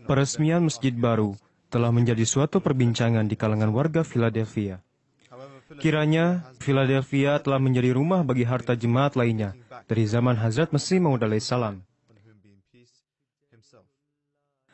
Peresmian masjid baru telah menjadi suatu perbincangan di kalangan warga Philadelphia. Kiranya, Philadelphia telah menjadi rumah bagi harta jemaat lainnya dari zaman Hazrat Masih Maud alaihissalam.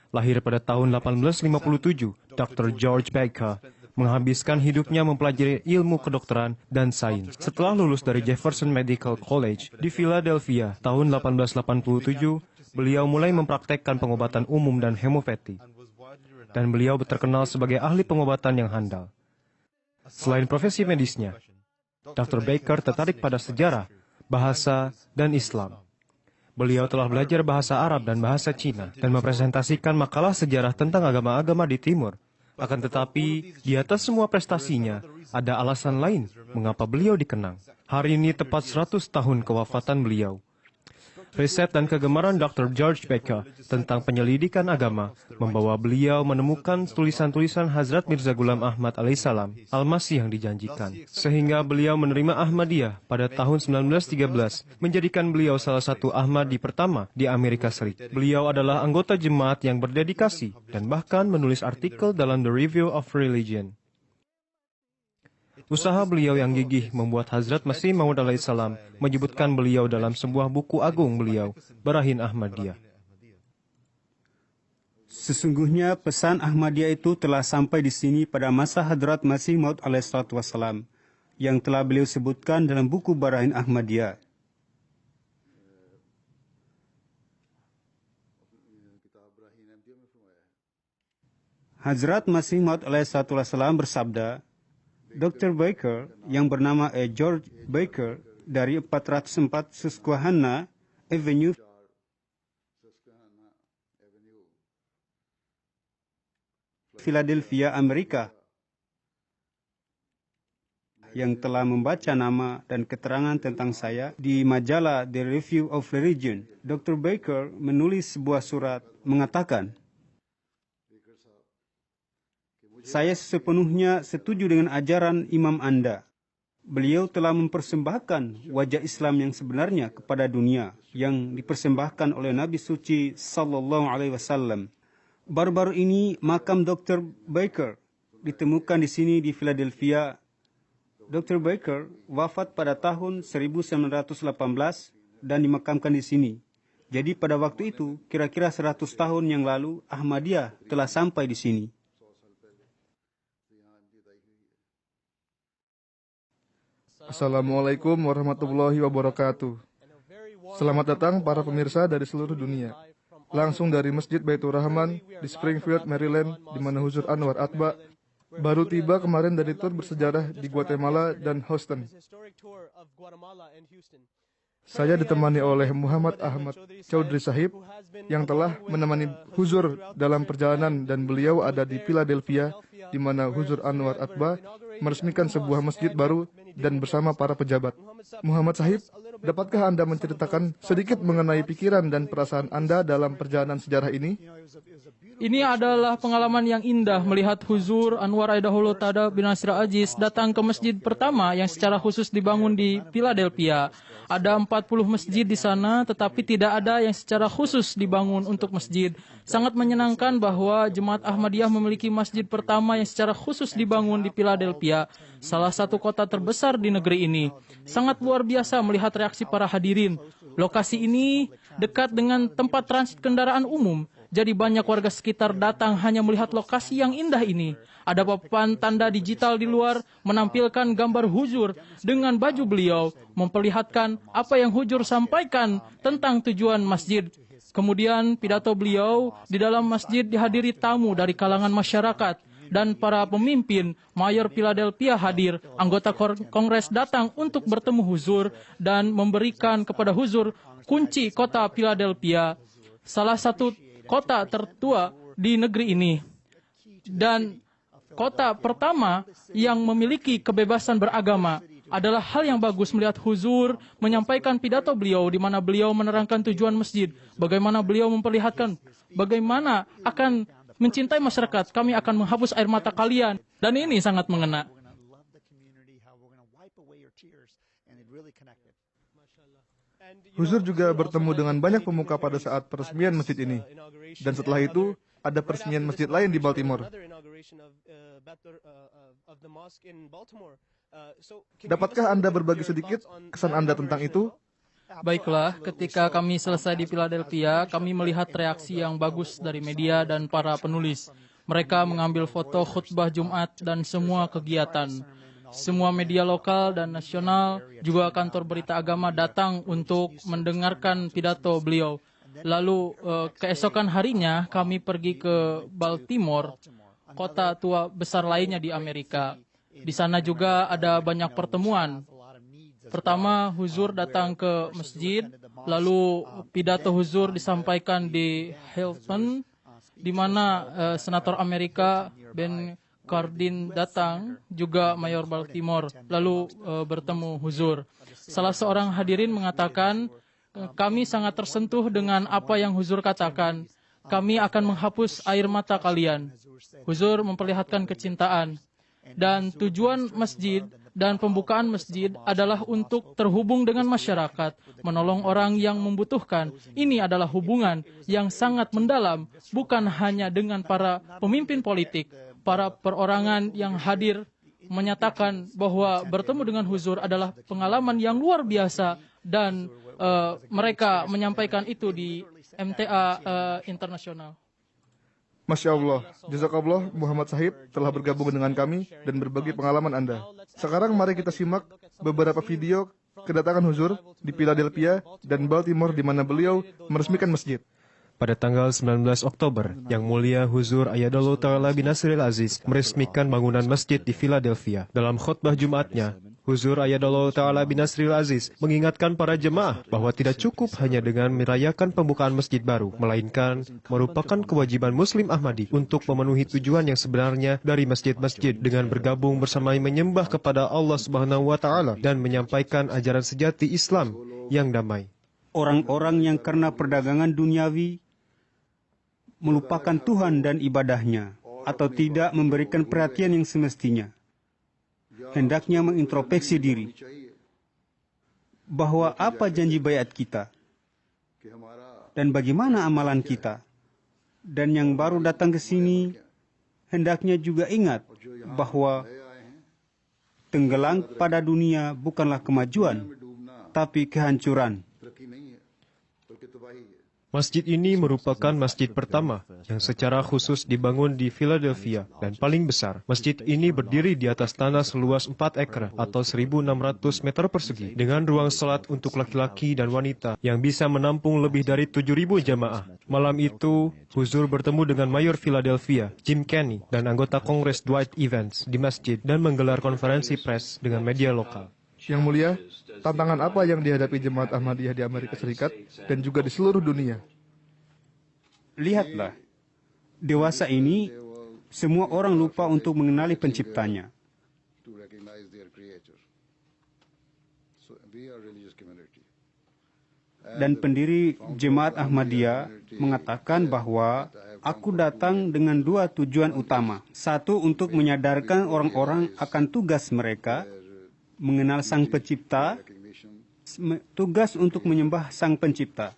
Lahir pada tahun 1857, Dr. George Baker menghabiskan hidupnya mempelajari ilmu kedokteran dan sains. Setelah lulus dari Jefferson Medical College di Philadelphia tahun 1887, beliau mulai mempraktekkan pengobatan umum dan homeopati. Dan beliau terkenal sebagai ahli pengobatan yang handal. Selain profesi medisnya, Dr. Baker tertarik pada sejarah, bahasa, dan Islam. Beliau telah belajar bahasa Arab dan bahasa Cina dan mempresentasikan makalah sejarah tentang agama-agama di Timur. Akan tetapi, di atas semua prestasinya, ada alasan lain mengapa beliau dikenang. Hari ini tepat 100 tahun kewafatan beliau. Riset dan kegemaran Dr. George Baker tentang penyelidikan agama membawa beliau menemukan tulisan-tulisan Hazrat Mirza Ghulam Ahmad alaihissalam, Al-Masih yang dijanjikan. Sehingga beliau menerima Ahmadiyah pada tahun 1913, menjadikan beliau salah satu Ahmadi pertama di Amerika Serikat. Beliau adalah anggota jemaat yang berdedikasi dan bahkan menulis artikel dalam The Review of Religion. Usaha beliau yang gigih membuat Hazrat Masih Maud alaihissalam menyebutkan beliau dalam sebuah buku agung beliau, Barahin Ahmadiyah. Sesungguhnya pesan Ahmadiyah itu telah sampai di sini pada masa Hadrat Masih Maud alaihissalam yang telah beliau sebutkan dalam buku Barahin Ahmadiyah. Hazrat Masih Maud alaihissalam bersabda, Dr. Baker yang bernama George Baker dari 404 Susquehanna Avenue, Philadelphia, Amerika, yang telah membaca nama dan keterangan tentang saya di majalah The Review of Religion. Dr. Baker menulis sebuah surat mengatakan, saya sepenuhnya setuju dengan ajaran imam Anda. Beliau telah mempersembahkan wajah Islam yang sebenarnya kepada dunia, yang dipersembahkan oleh Nabi Suci Sallallahu Alaihi Wasallam. Baru-baru ini makam Dr. Baker ditemukan di sini di Philadelphia. Dr. Baker wafat pada tahun 1918 dan dimakamkan di sini. Jadi pada waktu itu, kira-kira 100 tahun yang lalu, Ahmadiyah telah sampai di sini. Assalamualaikum warahmatullahi wabarakatuh. Selamat datang para pemirsa dari seluruh dunia. Langsung dari Masjid Baitur Rahman di Springfield, Maryland, di mana Huzur Anwar Atba baru tiba kemarin dari tur bersejarah di Guatemala dan Houston. Saya ditemani oleh Muhammad Ahmad Chaudhry Sahib yang telah menemani Huzur dalam perjalanan, dan beliau ada di Philadelphia di mana Huzur Anwar Atba meresmikan sebuah masjid baru dan bersama para pejabat. Muhammad Sahib, dapatkah Anda menceritakan sedikit mengenai pikiran dan perasaan Anda dalam perjalanan sejarah ini? Ini adalah pengalaman yang indah melihat Huzur Anwar Aidahullah Tada bin Nasir Aziz datang ke masjid pertama yang secara khusus dibangun di Philadelphia. Ada 40 masjid di sana, tetapi tidak ada yang secara khusus dibangun untuk masjid. Sangat menyenangkan bahwa Jemaat Ahmadiyah memiliki masjid pertama yang secara khusus dibangun di Philadelphia, salah satu kota terbesar di negeri ini. Sangat luar biasa melihat reaksi para hadirin. Lokasi ini dekat dengan tempat transit kendaraan umum. Jadi banyak warga sekitar datang hanya melihat lokasi yang indah ini. Ada papan tanda digital di luar menampilkan gambar Huzur dengan baju beliau, memperlihatkan apa yang Huzur sampaikan tentang tujuan masjid. Kemudian pidato beliau di dalam masjid dihadiri tamu dari kalangan masyarakat dan para pemimpin. Mayor Philadelphia hadir, anggota Kongres datang untuk bertemu Huzur dan memberikan kepada Huzur kunci kota Philadelphia, salah satu kota tertua di negeri ini, dan kota pertama yang memiliki kebebasan beragama. Adalah hal yang bagus melihat Huzur menyampaikan pidato beliau di mana beliau menerangkan tujuan masjid, bagaimana beliau memperlihatkan bagaimana akan mencintai masyarakat, kami akan menghapus air mata kalian, dan ini sangat mengena. Huzur juga bertemu dengan banyak pemuka pada saat peresmian masjid ini. Dan setelah itu, ada peresmian masjid lain di Baltimore. Dapatkah Anda berbagi sedikit kesan Anda tentang itu? Baiklah, ketika kami selesai di Philadelphia, kami melihat reaksi yang bagus dari media dan para penulis. Mereka mengambil foto khutbah Jumat dan semua kegiatan. Semua media lokal dan nasional, juga kantor berita agama datang untuk mendengarkan pidato beliau. Lalu keesokan harinya kami pergi ke Baltimore, kota tua besar lainnya di Amerika. Di sana juga ada banyak pertemuan. Pertama, Huzur datang ke masjid, lalu pidato Huzur disampaikan di Hilton, di mana Senator Amerika Ben Cardin datang, juga Mayor Baltimore, lalu bertemu Huzur. Salah seorang hadirin mengatakan, kami sangat tersentuh dengan apa yang Huzur katakan. Kami akan menghapus air mata kalian. Huzur memperlihatkan kecintaan. Dan tujuan masjid dan pembukaan masjid adalah untuk terhubung dengan masyarakat, menolong orang yang membutuhkan. Ini adalah hubungan yang sangat mendalam, bukan hanya dengan para pemimpin politik. Para perorangan yang hadir menyatakan bahwa bertemu dengan Huzur adalah pengalaman yang luar biasa, dan mereka menyampaikan itu di MTA internasional. Masya Allah, Jazakallah Muhammad Sahib telah bergabung dengan kami dan berbagi pengalaman Anda. Sekarang mari kita simak beberapa video kedatangan Huzur di Philadelphia dan Baltimore di mana beliau meresmikan masjid. Pada tanggal 19 Oktober, Yang Mulia Huzur Ayyadallahu Ta'ala bin Nasril Aziz meresmikan bangunan masjid di Philadelphia. Dalam khutbah Jumatnya, Huzur Ayyadallahu Ta'ala bin Nasril Aziz mengingatkan para jemaah bahwa tidak cukup hanya dengan merayakan pembukaan masjid baru, melainkan merupakan kewajiban Muslim Ahmadi untuk memenuhi tujuan yang sebenarnya dari masjid-masjid dengan bergabung bersama menyembah kepada Allah Subhanahu wa Ta'ala dan menyampaikan ajaran sejati Islam yang damai. Orang-orang yang karena perdagangan duniawi melupakan Tuhan dan ibadahnya, atau tidak memberikan perhatian yang semestinya, hendaknya mengintrospeksi diri bahwa apa janji baiat kita dan bagaimana amalan kita. Dan yang baru datang ke sini hendaknya juga ingat bahwa tenggelam pada dunia bukanlah kemajuan, tapi kehancuran. Masjid ini merupakan masjid pertama yang secara khusus dibangun di Philadelphia dan paling besar. Masjid ini berdiri di atas tanah seluas 4 ekar atau 1.600 meter persegi dengan ruang salat untuk laki-laki dan wanita yang bisa menampung lebih dari 7.000 jamaah. Malam itu, Huzur bertemu dengan Mayor Philadelphia, Jim Kenney, dan anggota Kongres Dwight Evans di masjid dan menggelar konferensi pers dengan media lokal. Yang Mulia, tantangan apa yang dihadapi Jemaat Ahmadiyah di Amerika Serikat dan juga di seluruh dunia? Lihatlah, dewasa ini semua orang lupa untuk mengenali penciptanya. Dan pendiri Jemaat Ahmadiyah mengatakan bahwa aku datang dengan 2 tujuan utama. Satu, untuk menyadarkan orang-orang akan tugas mereka, mengenal Sang Pencipta, tugas untuk menyembah Sang Pencipta.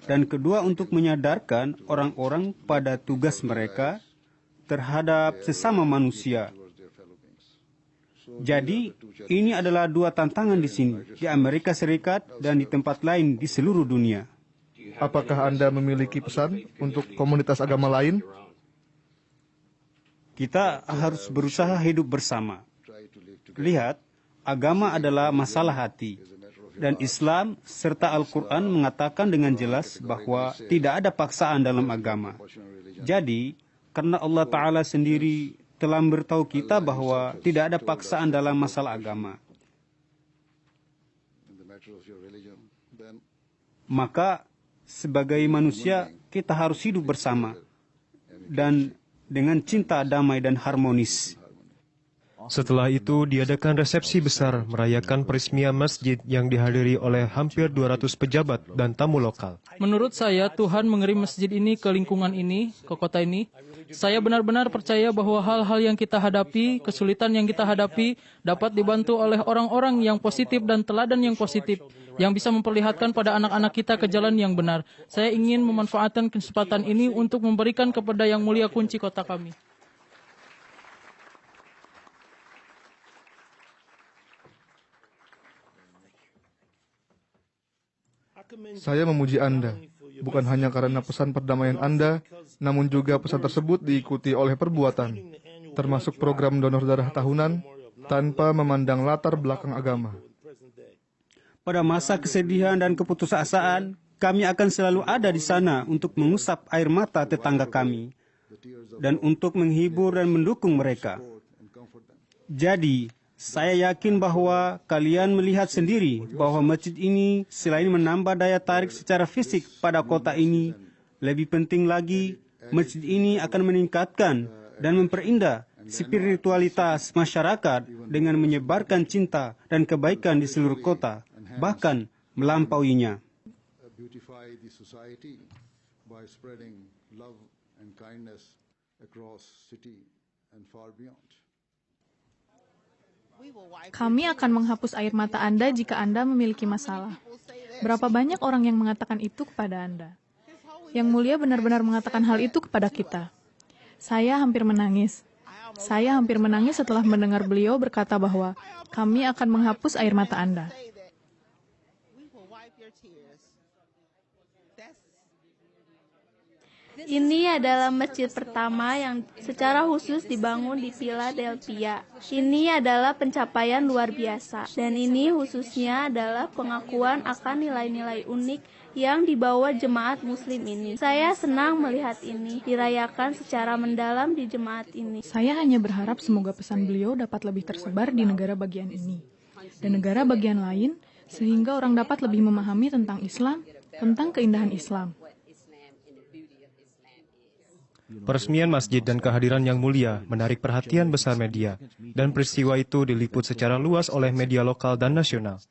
Dan kedua, untuk menyadarkan orang-orang pada tugas mereka terhadap sesama manusia. Jadi, ini adalah 2 tantangan di sini, di Amerika Serikat dan di tempat lain di seluruh dunia. Apakah Anda memiliki pesan untuk komunitas agama lain? Kita harus berusaha hidup bersama. Lihat, agama adalah masalah hati. Dan Islam serta Al-Quran mengatakan dengan jelas bahwa tidak ada paksaan dalam agama. Jadi, karena Allah Ta'ala sendiri telah memberitahu kita bahwa tidak ada paksaan dalam masalah agama, maka sebagai manusia kita harus hidup bersama dan dengan cinta, damai, dan harmonis. Setelah itu diadakan resepsi besar merayakan peresmian masjid yang dihadiri oleh hampir 200 pejabat dan tamu lokal. Menurut saya, Tuhan mengirim masjid ini ke lingkungan ini, ke kota ini. Saya benar-benar percaya bahwa hal-hal yang kita hadapi, kesulitan yang kita hadapi, dapat dibantu oleh orang-orang yang positif dan teladan yang positif, yang bisa memperlihatkan pada anak-anak kita ke jalan yang benar. Saya ingin memanfaatkan kesempatan ini untuk memberikan kepada Yang Mulia kunci kota kami. Saya memuji Anda, bukan hanya karena pesan perdamaian Anda, namun juga pesan tersebut diikuti oleh perbuatan, termasuk program donor darah tahunan, tanpa memandang latar belakang agama. Pada masa kesedihan dan keputusasaan, kami akan selalu ada di sana untuk mengusap air mata tetangga kami dan untuk menghibur dan mendukung mereka. Jadi, saya yakin bahwa kalian melihat sendiri bahwa masjid ini selain menambah daya tarik secara fisik pada kota ini, lebih penting lagi, masjid ini akan meningkatkan dan memperindah spiritualitas masyarakat dengan menyebarkan cinta dan kebaikan di seluruh kota, bahkan melampauinya. Beautify the society by spreading love and kindness across city and far beyond. Kami akan menghapus air mata Anda jika Anda memiliki masalah. Berapa banyak orang yang mengatakan itu kepada Anda? Yang Mulia benar-benar mengatakan hal itu kepada kita. Saya hampir menangis. Saya hampir menangis setelah mendengar beliau berkata bahwa kami akan menghapus air mata Anda. Ini adalah masjid pertama yang secara khusus dibangun di Philadelphia. Ini adalah pencapaian luar biasa, dan ini khususnya adalah pengakuan akan nilai-nilai unik yang dibawa jemaat muslim ini. Saya senang melihat ini dirayakan secara mendalam di jemaat ini. Saya hanya berharap semoga pesan beliau dapat lebih tersebar di negara bagian ini dan negara bagian lain, sehingga orang dapat lebih memahami tentang Islam, tentang keindahan Islam. Peresmian masjid dan kehadiran Yang Mulia menarik perhatian besar media, dan peristiwa itu diliput secara luas oleh media lokal dan nasional.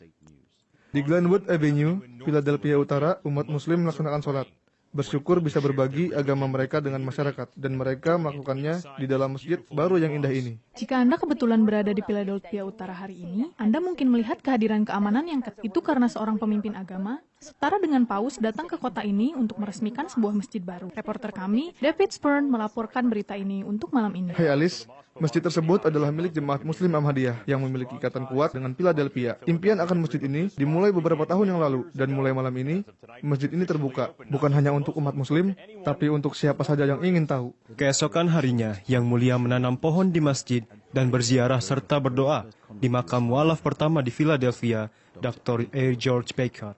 Di Glenwood Avenue, Philadelphia Utara, umat muslim melaksanakan sholat. Bersyukur bisa berbagi agama mereka dengan masyarakat, dan mereka melakukannya di dalam masjid baru yang indah ini. Jika Anda kebetulan berada di Philadelphia Utara hari ini, Anda mungkin melihat kehadiran keamanan yang ketat. Itu karena seorang pemimpin agama, setara dengan Paus, datang ke kota ini untuk meresmikan sebuah masjid baru. Reporter kami, David Spurn, melaporkan berita ini untuk malam ini. Hai Alice, masjid tersebut adalah milik jemaat muslim Ahmadiyah yang memiliki ikatan kuat dengan Philadelphia. Impian akan masjid ini dimulai beberapa tahun yang lalu, dan mulai malam ini, masjid ini terbuka, bukan hanya untuk umat muslim, tapi untuk siapa saja yang ingin tahu. Keesokan harinya, Yang Mulia menanam pohon di masjid dan berziarah serta berdoa di makam mualaf pertama di Philadelphia, Dr. A. George Baker,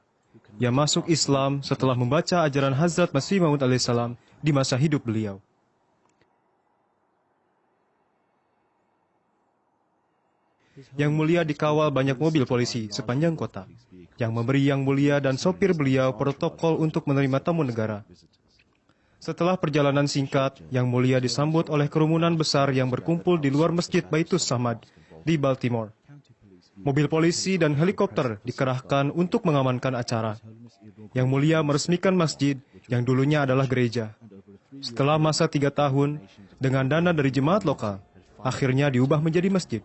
yang masuk Islam setelah membaca ajaran Hazrat Masih Maud alaihissalam di masa hidup beliau. Yang Mulia dikawal banyak mobil polisi sepanjang kota, yang memberi Yang Mulia dan sopir beliau protokol untuk menerima tamu negara. Setelah perjalanan singkat, Yang Mulia disambut oleh kerumunan besar yang berkumpul di luar Masjid Baitus Samad di Baltimore. Mobil polisi dan helikopter dikerahkan untuk mengamankan acara. Yang Mulia meresmikan masjid yang dulunya adalah gereja. Setelah masa 3 tahun, dengan dana dari jemaat lokal, akhirnya diubah menjadi masjid.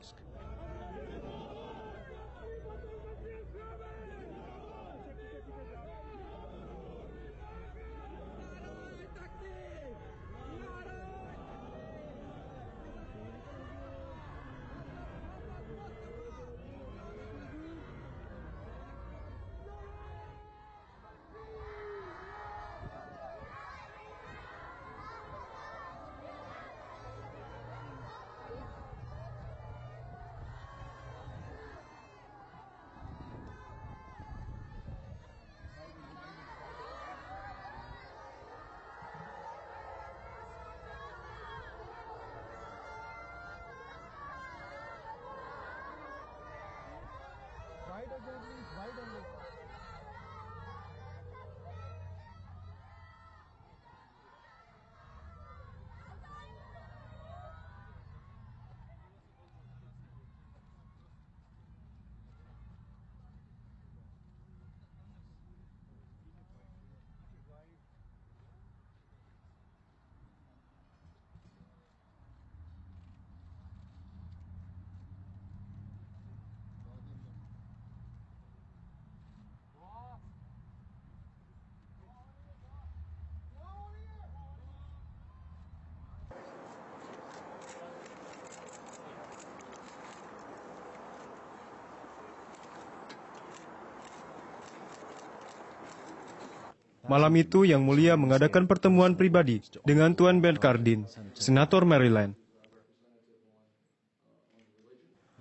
Malam itu Yang Mulia mengadakan pertemuan pribadi dengan Tuan Ben Cardin, Senator Maryland.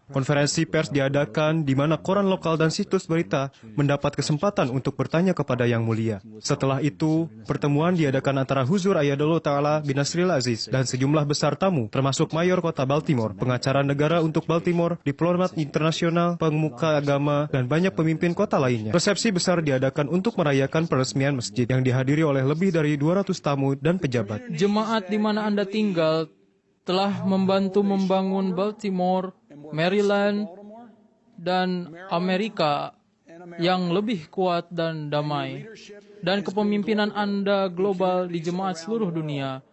Konferensi pers diadakan di mana koran lokal dan situs berita mendapat kesempatan untuk bertanya kepada Yang Mulia. Setelah itu, pertemuan diadakan antara Huzur Ayatollah Ta'ala bin Nasril Aziz dan sejumlah besar tamu, termasuk Mayor Kota Baltimore, pengacara negara untuk Baltimore, diplomat internasional, pemuka agama, dan banyak pemimpin kota lainnya. Resepsi besar diadakan untuk merayakan peresmian masjid yang dihadiri oleh lebih dari 200 tamu dan pejabat. Jemaat di mana Anda tinggal telah membantu membangun Baltimore, Maryland, dan Amerika yang lebih kuat dan damai. Dan kepemimpinan Anda global di jemaat seluruh dunia.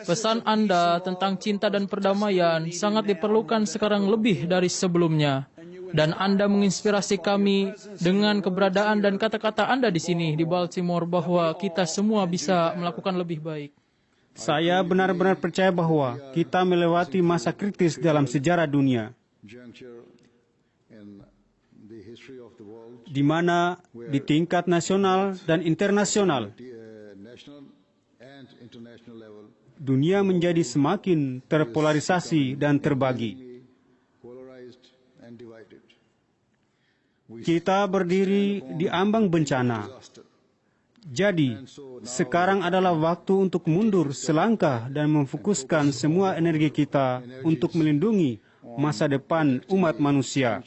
Pesan Anda tentang cinta dan perdamaian sangat diperlukan sekarang lebih dari sebelumnya. Dan Anda menginspirasi kami dengan keberadaan dan kata-kata Anda di sini, di Baltimore, bahwa kita semua bisa melakukan lebih baik. Saya benar-benar percaya bahwa kita melewati masa kritis dalam sejarah dunia, di mana di tingkat nasional dan internasional, dunia menjadi semakin terpolarisasi dan terbagi. Kita berdiri di ambang bencana. Jadi, sekarang adalah waktu untuk mundur selangkah dan memfokuskan semua energi kita untuk melindungi masa depan umat manusia.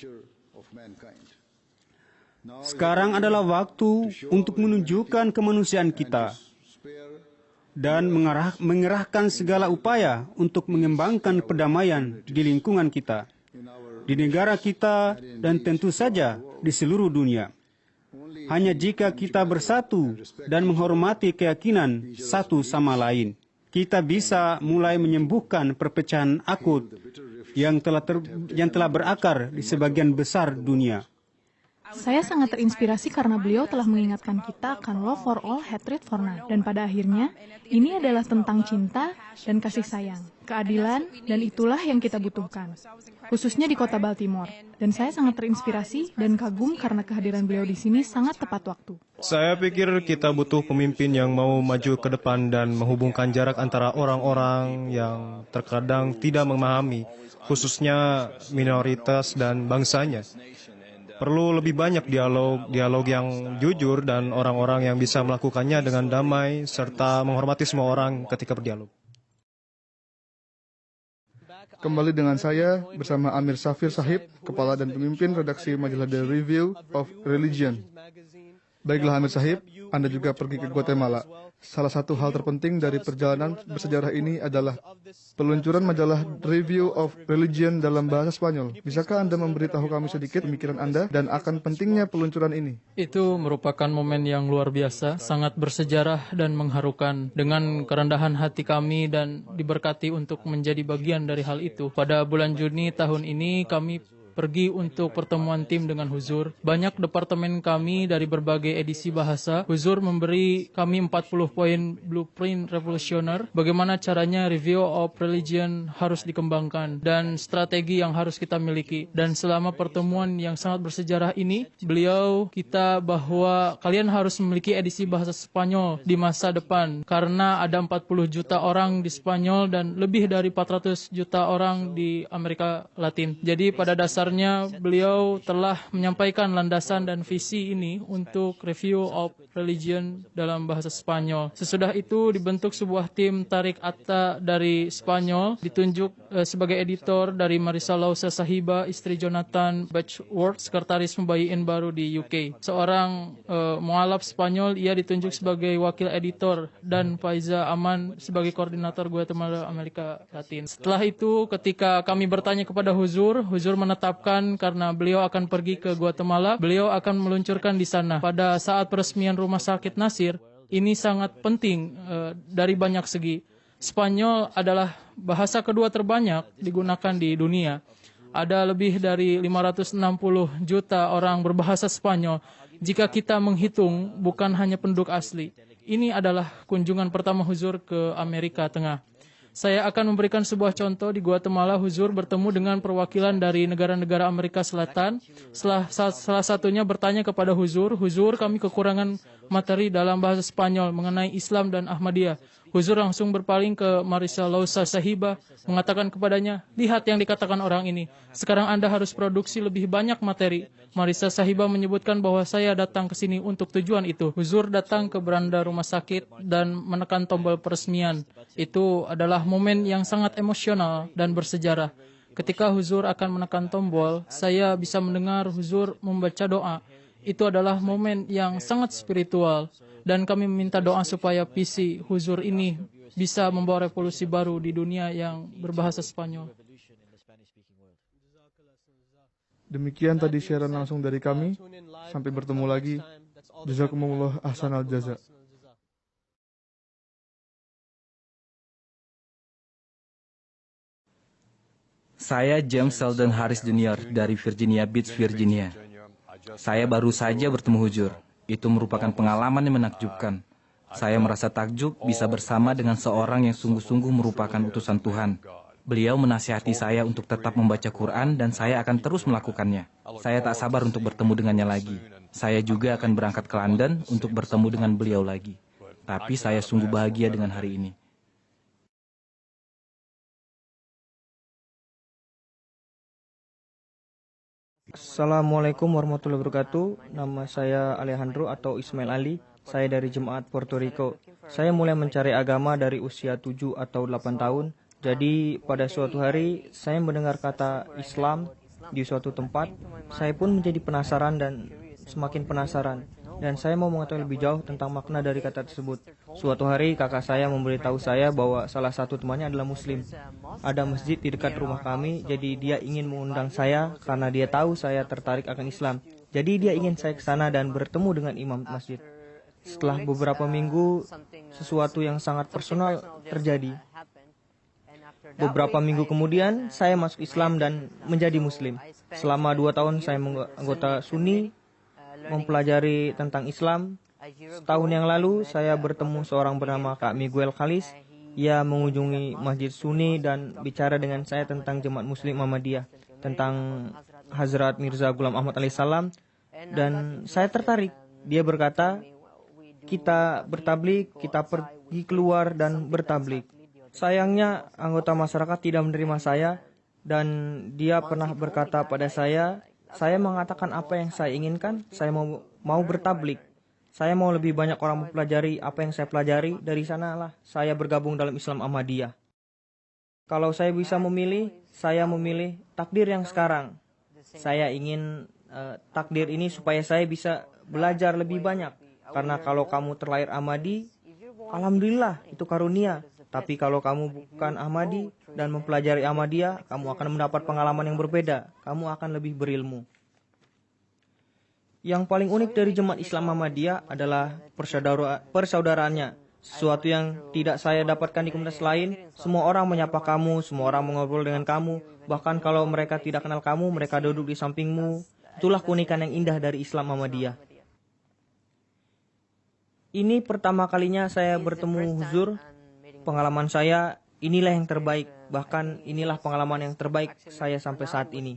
Sekarang adalah waktu untuk menunjukkan kemanusiaan kita dan mengerahkan segala upaya untuk mengembangkan perdamaian di lingkungan kita, di negara kita, dan tentu saja di seluruh dunia. Hanya jika kita bersatu dan menghormati keyakinan satu sama lain, kita bisa mulai menyembuhkan perpecahan akut yang telah berakar di sebagian besar dunia. Saya sangat terinspirasi karena beliau telah mengingatkan kita akan love for all, hatred for none. Dan pada akhirnya, ini adalah tentang cinta dan kasih sayang, keadilan, dan itulah yang kita butuhkan. Khususnya di kota Baltimore. Dan saya sangat terinspirasi dan kagum karena kehadiran beliau di sini sangat tepat waktu. Saya pikir kita butuh pemimpin yang mau maju ke depan dan menghubungkan jarak antara orang-orang yang terkadang tidak memahami, khususnya minoritas dan bangsanya. Perlu lebih banyak dialog yang jujur dan orang-orang yang bisa melakukannya dengan damai serta menghormati semua orang ketika berdialog. Kembali dengan saya bersama Amir Safir Sahib, Kepala dan Pemimpin Redaksi Majalah The Review of Religion. Baiklah Amir Sahib, Anda juga pergi ke Guatemala. Salah satu hal terpenting dari perjalanan bersejarah ini adalah peluncuran majalah Review of Religion dalam bahasa Spanyol. Bisakah Anda memberitahu kami sedikit pemikiran Anda dan akan pentingnya peluncuran ini? Itu merupakan momen yang luar biasa, sangat bersejarah dan mengharukan. Dengan kerendahan hati kami dan diberkati untuk menjadi bagian dari hal itu. Pada bulan Juni tahun ini kami pergi untuk pertemuan tim dengan Huzur. Banyak departemen kami dari berbagai edisi bahasa. Huzur memberi kami 40 poin blueprint revolusioner. Bagaimana caranya review of religion harus dikembangkan dan strategi yang harus kita miliki. Dan selama pertemuan yang sangat bersejarah ini, beliau kita bahwa kalian harus memiliki edisi bahasa Spanyol di masa depan. Karena ada 40 juta orang di Spanyol dan lebih dari 400 juta orang di Amerika Latin. Jadi pada dasar beliau telah menyampaikan landasan dan visi ini untuk review of religion dalam bahasa Spanyol. Sesudah itu dibentuk sebuah tim tarik akta dari Spanyol, ditunjuk sebagai editor dari Marisa Lausa Sahiba, istri Jonathan Batchworth, sekretaris pembayiin baru di UK. Seorang mualaf Spanyol, ia ditunjuk sebagai wakil editor, dan Faiza Aman sebagai koordinator Guatemala Amerika Latin. Setelah itu, ketika kami bertanya kepada Huzur menetapkan karena beliau akan pergi ke Guatemala, beliau akan meluncurkan di sana. Pada saat peresmian Rumah Sakit Nasir, ini sangat penting dari banyak segi. Spanyol adalah bahasa kedua terbanyak digunakan di dunia. Ada lebih dari 560 juta orang berbahasa Spanyol. Jika kita menghitung bukan hanya penduduk asli. Ini adalah kunjungan pertama Huzur ke Amerika Tengah. Saya akan memberikan sebuah contoh. Di Guatemala, Huzur bertemu dengan perwakilan dari negara-negara Amerika Selatan. Salah satunya bertanya kepada Huzur, kami kekurangan materi dalam bahasa Spanyol mengenai Islam dan Ahmadiyah. Huzur langsung berpaling ke Marisa Lausa Sahibah, mengatakan kepadanya, lihat yang dikatakan orang ini. Sekarang Anda harus produksi lebih banyak materi. Marisa Sahibah menyebutkan bahwa saya datang ke sini untuk tujuan itu. Huzur datang ke beranda rumah sakit dan menekan tombol peresmian. Itu adalah momen yang sangat emosional dan bersejarah. Ketika Huzur akan menekan tombol, saya bisa mendengar Huzur membaca doa. Itu adalah momen yang sangat spiritual. Dan kami meminta doa supaya visi Huzur ini bisa membawa revolusi baru di dunia yang berbahasa Spanyol. Demikian tadi siaran langsung dari kami. Sampai bertemu lagi. Jazakumullah ahsanal jaza. Saya James Sheldon Harris Jr. dari Virginia Beach, Virginia. Saya baru saja bertemu Huzur. Itu merupakan pengalaman yang menakjubkan. Saya merasa takjub bisa bersama dengan seorang yang sungguh-sungguh merupakan utusan Tuhan. Beliau menasihati saya untuk tetap membaca Quran dan saya akan terus melakukannya. Saya tak sabar untuk bertemu dengannya lagi. Saya juga akan berangkat ke London untuk bertemu dengan beliau lagi. Tapi saya sungguh bahagia dengan hari ini. Assalamualaikum warahmatullahi wabarakatuh. Nama saya Alejandro atau Ismail Ali. Saya dari Jemaat Puerto Rico. Saya mulai mencari agama dari usia 7 atau 8 tahun. Jadi pada suatu hari saya mendengar kata Islam di suatu tempat. Saya pun menjadi penasaran dan semakin penasaran. Dan saya mau mengetahui lebih jauh tentang makna dari kata tersebut. Suatu hari kakak saya memberitahu saya bahwa salah satu temannya adalah Muslim. Ada masjid di dekat rumah kami, jadi dia ingin mengundang saya karena dia tahu saya tertarik akan Islam. Jadi dia ingin saya ke sana dan bertemu dengan imam masjid. Setelah beberapa minggu, sesuatu yang sangat personal terjadi. Beberapa minggu kemudian, saya masuk Islam dan menjadi Muslim. Selama 2 tahun saya anggota Sunni, mempelajari tentang Islam. Setahun yang lalu saya bertemu seorang bernama Kak Miguel Khalis. Ia mengunjungi Masjid Sunni dan bicara dengan saya tentang Jemaat Muslim Ahmadiyah, tentang Hazrat Mirza Ghulam Ahmad alaihissalam, dan saya tertarik. Dia berkata, kita bertablik, kita pergi keluar dan bertablik. Sayangnya anggota masyarakat tidak menerima saya, dan dia pernah berkata pada saya mengatakan apa yang saya inginkan, saya mau bertablik. Saya mau lebih banyak orang mempelajari apa yang saya pelajari, dari sanalah saya bergabung dalam Islam Ahmadiyah. Kalau saya bisa memilih, saya memilih takdir yang sekarang. Saya ingin takdir ini supaya saya bisa belajar lebih banyak. Karena kalau kamu terlahir Ahmadi, alhamdulillah itu karunia. Tapi kalau kamu bukan Ahmadi dan mempelajari Ahmadiyah, kamu akan mendapat pengalaman yang berbeda. Kamu akan lebih berilmu. Yang paling unik dari Jemaat Islam Ahmadiyah adalah persaudaraannya. Sesuatu yang tidak saya dapatkan di komunitas lain. Semua orang menyapa kamu, semua orang mengobrol dengan kamu. Bahkan kalau mereka tidak kenal kamu, mereka duduk di sampingmu. Itulah keunikan yang indah dari Islam Ahmadiyah. Ini pertama kalinya saya bertemu Huzur. Pengalaman saya, inilah yang terbaik. Bahkan inilah pengalaman yang terbaik saya sampai saat ini.